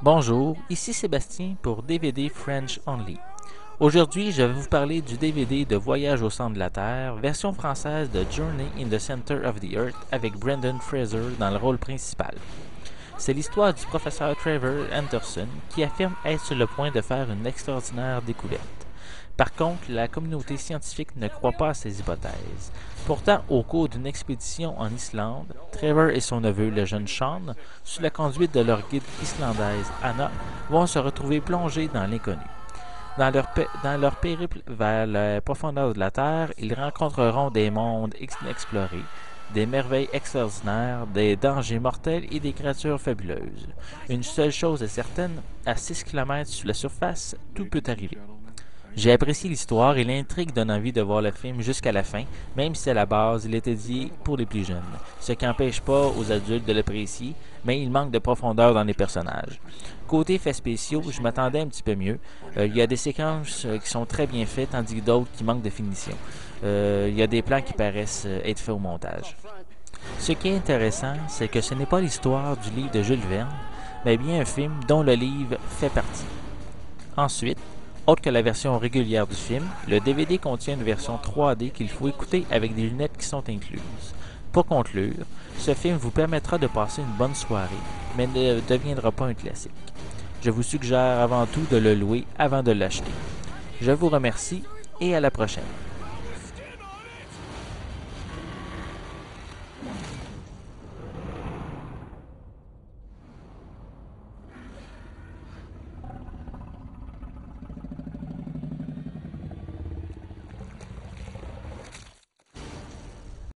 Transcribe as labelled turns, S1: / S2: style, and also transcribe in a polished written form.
S1: Bonjour, ici Sébastien pour DVD French Only. Aujourd'hui, je vais vous parler du DVD de Voyage au centre de la Terre, version française de Journey in the Center of the Earth avec Brendan Fraser dans le rôle principal. C'est l'histoire du professeur Trevor Anderson qui affirme être sur le point de faire une extraordinaire découverte. Par contre, la communauté scientifique ne croit pas à ces hypothèses. Pourtant, au cours d'une expédition en Islande, Trevor et son neveu, le jeune Sean, sous la conduite de leur guide islandaise Anna, vont se retrouver plongés dans l'inconnu. Dans leur périple vers la profondeur de la Terre, ils rencontreront des mondes inexplorés, des merveilles extraordinaires, des dangers mortels et des créatures fabuleuses. Une seule chose est certaine, à 6 km sous la surface, tout peut arriver. J'ai apprécié l'histoire et l'intrigue donne envie de voir le film jusqu'à la fin, même si à la base il était dit pour les plus jeunes, ce qui n'empêche pas aux adultes de l'apprécier, mais il manque de profondeur dans les personnages. Côté effets spéciaux, je m'attendais un petit peu mieux. Il y a des séquences qui sont très bien faites, tandis que d'autres qui manquent de finition. Il y a des plans qui paraissent être faits au montage. Ce qui est intéressant, c'est que ce n'est pas l'histoire du livre de Jules Verne, mais bien un film dont le livre fait partie. Ensuite, autre que la version régulière du film, le DVD contient une version 3D qu'il faut écouter avec des lunettes qui sont incluses. Pour conclure, ce film vous permettra de passer une bonne soirée, mais ne deviendra pas un classique. Je vous suggère avant tout de le louer avant de l'acheter. Je vous remercie et à la prochaine.